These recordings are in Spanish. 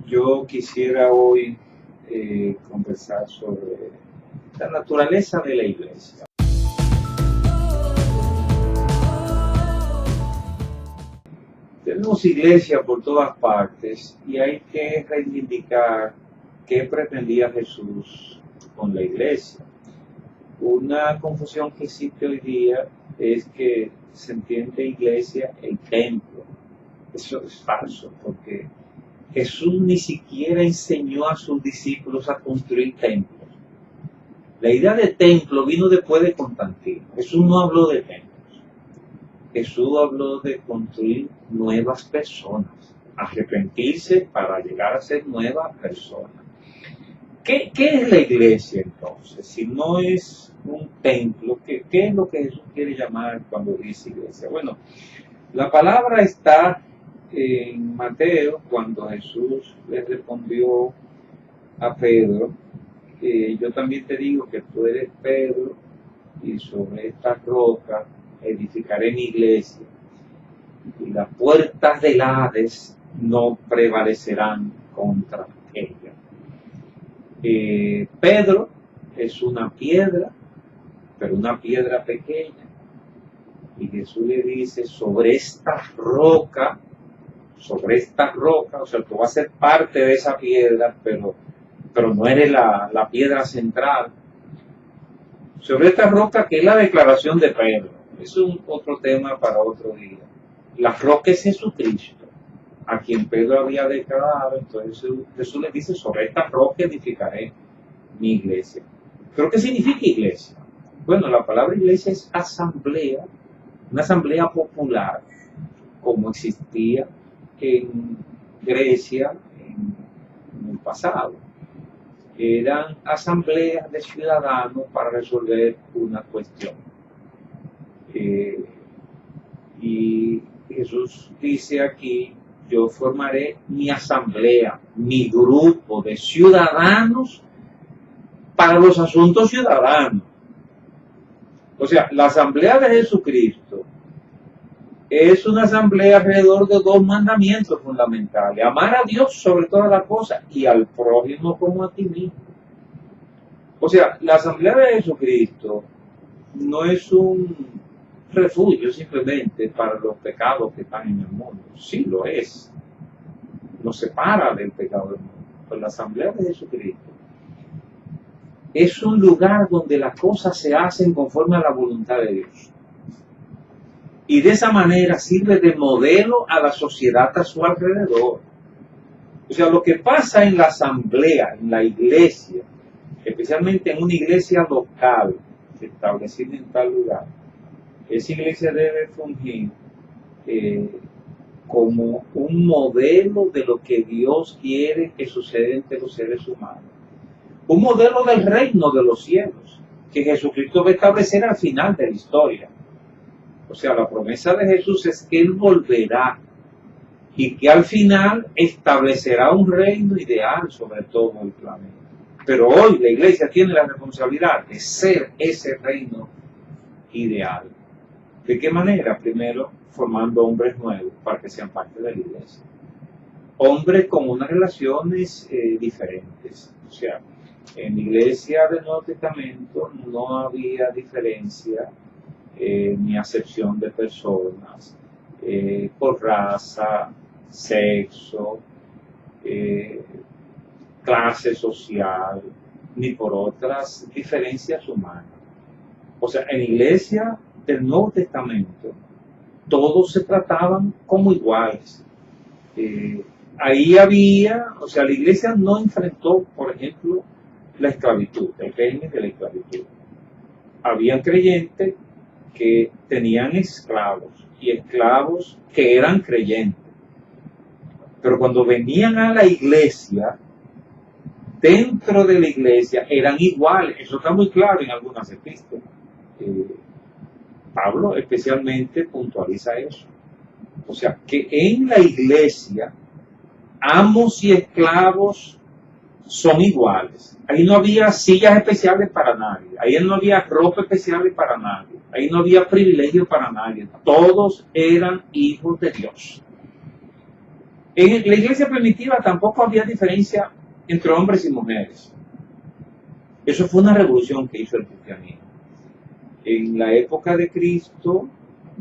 Yo quisiera hoy conversar sobre la naturaleza de la iglesia. Tenemos iglesia por todas partes y hay que reivindicar qué pretendía Jesús con la iglesia. Una confusión que existe hoy día es que se entiende iglesia el templo. Eso es falso, porque Jesús ni siquiera enseñó a sus discípulos a construir templos. La idea de templo vino después de Constantino. Jesús no habló de templos. Jesús habló de construir nuevas personas, arrepentirse para llegar a ser nuevas personas. ¿Qué es la iglesia entonces? Si no es un templo, ¿qué es lo que Jesús quiere llamar cuando dice iglesia? Bueno, la palabra está en Mateo, cuando Jesús le respondió a Pedro, yo también te digo que tú eres Pedro, y sobre esta roca edificaré mi iglesia, y las puertas del Hades no prevalecerán contra ella. Pedro es una piedra, pero una piedra pequeña, y Jesús le dice, sobre esta roca, o sea, tú vas a ser parte de esa piedra, pero no eres la piedra central. Sobre esta roca, que es la declaración de Pedro, es otro tema para otro día. La roca es Jesucristo, a quien Pedro había declarado. Entonces Jesús le dice, sobre esta roca edificaré mi iglesia. ¿Pero qué significa iglesia? Bueno, la palabra iglesia es asamblea, una asamblea popular, como existía en Grecia en el pasado. Eran asambleas de ciudadanos para resolver una cuestión. Y Jesús dice aquí, yo formaré mi asamblea, mi grupo de ciudadanos para los asuntos ciudadanos. O sea, la asamblea de Jesucristo es una asamblea alrededor de dos mandamientos fundamentales: amar a Dios sobre todas las cosas y al prójimo como a ti mismo. O sea, la asamblea de Jesucristo no es un refugio simplemente para los pecados que están en el mundo. Sí lo es. Nos separa del pecado del mundo. Pero la asamblea de Jesucristo es un lugar donde las cosas se hacen conforme a la voluntad de Dios. Y de esa manera sirve de modelo a la sociedad a su alrededor. O sea, lo que pasa en la asamblea, en la iglesia, especialmente en una iglesia local, establecida en tal lugar, esa iglesia debe fungir como un modelo de lo que Dios quiere que suceda entre los seres humanos. Un modelo del reino de los cielos, que Jesucristo va a establecer al final de la historia. O sea, la promesa de Jesús es que Él volverá y que al final establecerá un reino ideal sobre todo el planeta. Pero hoy la iglesia tiene la responsabilidad de ser ese reino ideal. ¿De qué manera? Primero, formando hombres nuevos para que sean parte de la iglesia. Hombres con unas relaciones diferentes. O sea, en la iglesia del Nuevo Testamento no había diferencia ni acepción de personas por raza, sexo, clase social, ni por otras diferencias humanas. O sea, en la iglesia del Nuevo Testamento todos se trataban como iguales. Ahí había, o sea, la iglesia no enfrentó, por ejemplo, la esclavitud, el régimen de la esclavitud. Habían creyentes que tenían esclavos y esclavos que eran creyentes. Pero cuando venían a la iglesia, dentro de la iglesia eran iguales. Eso está muy claro en algunas epístolas. Pablo especialmente puntualiza eso. O sea, que en la iglesia amos y esclavos son iguales. Ahí no había sillas especiales para nadie. Ahí no había ropa especial para nadie. Ahí no había privilegio para nadie. Todos eran hijos de Dios. En la iglesia primitiva tampoco había diferencia entre hombres y mujeres. Eso fue una revolución que hizo el cristianismo. En la época de Cristo,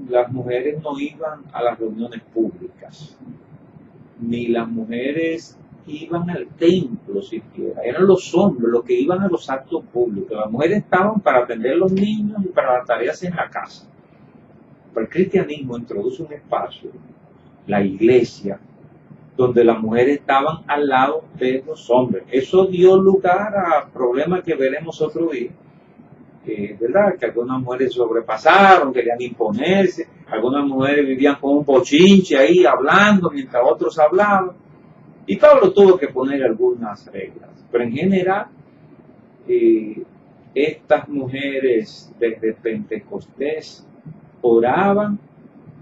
las mujeres no iban a las reuniones públicas, ni las mujeres iban al templo siquiera, eran los hombres los que iban a los actos públicos. Las mujeres estaban para atender a los niños y para las tareas en la casa. Pero el cristianismo introduce un espacio, la iglesia, donde las mujeres estaban al lado de los hombres. Eso dio lugar a problemas que veremos otro día. ¿Verdad? Que algunas mujeres sobrepasaron, querían imponerse, algunas mujeres vivían con un bochinche ahí hablando mientras otros hablaban, y Pablo tuvo que poner algunas reglas, pero en general estas mujeres desde Pentecostés oraban,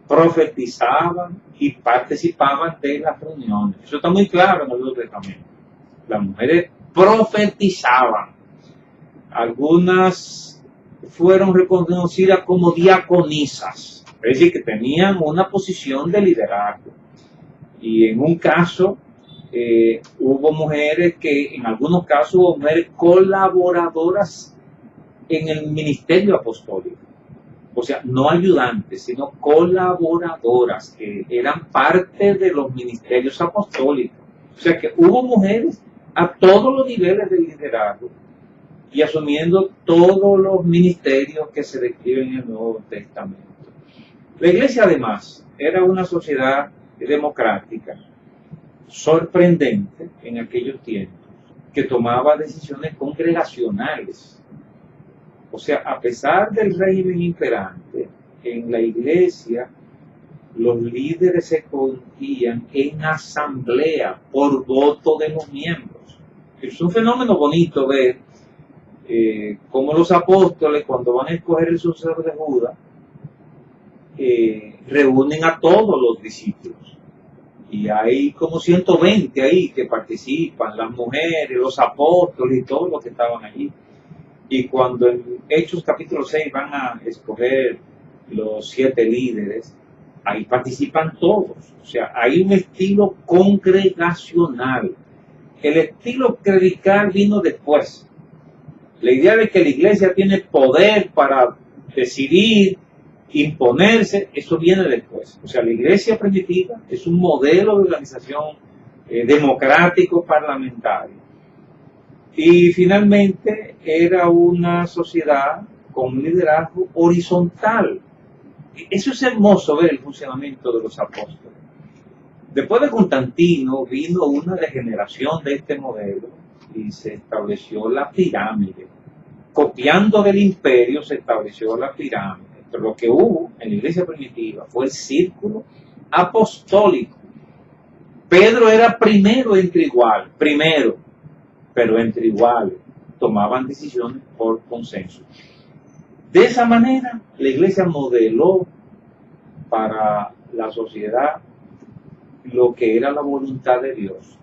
profetizaban y participaban de las reuniones. Eso está muy claro en el Nuevo Testamento. Las mujeres profetizaban, algunas fueron reconocidas como diaconisas, es decir, que tenían una posición de liderazgo. Y en un caso, hubo mujeres que, en algunos casos, hubo mujeres colaboradoras en el ministerio apostólico. O sea, no ayudantes, sino colaboradoras, que eran parte de los ministerios apostólicos. O sea, que hubo mujeres a todos los niveles del liderazgo, y asumiendo todos los ministerios que se describen en el Nuevo Testamento. La iglesia, además, era una sociedad democrática, sorprendente en aquellos tiempos, que tomaba decisiones congregacionales. O sea, a pesar del régimen imperante, en la iglesia los líderes se escogían en asamblea por voto de los miembros. Es un fenómeno bonito ver como los apóstoles, cuando van a escoger el sucesor de Judas, reúnen a todos los discípulos, y hay como 120 ahí que participan, las mujeres, los apóstoles y todos los que estaban allí. Y cuando en Hechos capítulo 6 van a escoger los 7 líderes, ahí participan todos. O sea, hay un estilo congregacional. El estilo clerical vino después. La idea de que la iglesia tiene poder para decidir, imponerse, eso viene después. O sea, la iglesia primitiva es un modelo de organización democrático parlamentario. Y finalmente era una sociedad con un liderazgo horizontal. Eso es hermoso ver el funcionamiento de los apóstoles. Después de Constantino vino una degeneración de este modelo y se estableció la pirámide. Copiando del imperio se estableció la pirámide. Pero lo que hubo en la iglesia primitiva fue el círculo apostólico. Pedro era primero entre iguales, pero entre iguales. Tomaban decisiones por consenso. De esa manera, la iglesia modeló para la sociedad lo que era la voluntad de Dios.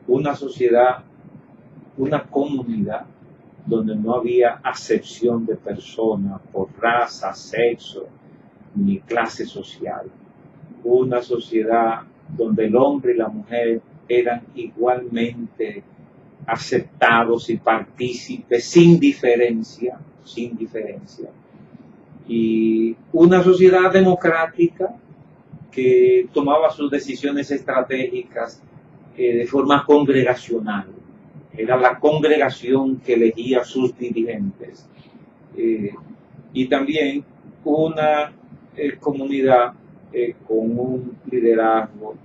Una sociedad, una comunidad donde no había acepción de personas por raza, sexo, ni clase social. Una sociedad donde el hombre y la mujer eran igualmente aceptados y partícipes, sin diferencia. Y una sociedad democrática que tomaba sus decisiones estratégicas de forma congregacional. Era la congregación que elegía a sus dirigentes. Y también una comunidad con un liderazgo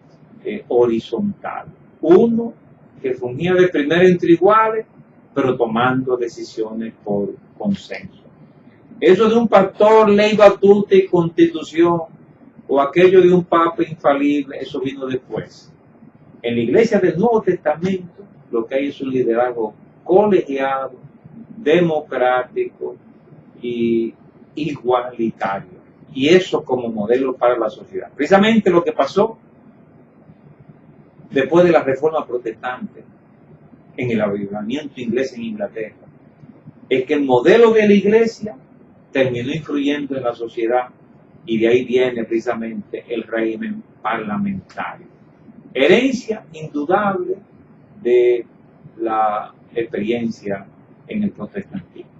horizontal. Uno que fungía de primero entre iguales, pero tomando decisiones por consenso. Eso de un pastor, ley, batuta y constitución, o aquello de un papa infalible, eso vino después. En la iglesia del Nuevo Testamento, lo que hay es un liderazgo colegiado, democrático y igualitario. Y eso como modelo para la sociedad. Precisamente lo que pasó después de la reforma protestante en el avivamiento inglés en Inglaterra, es que el modelo de la iglesia terminó influyendo en la sociedad, y de ahí viene precisamente el régimen parlamentario. herencia indudable de la experiencia en el protestantismo.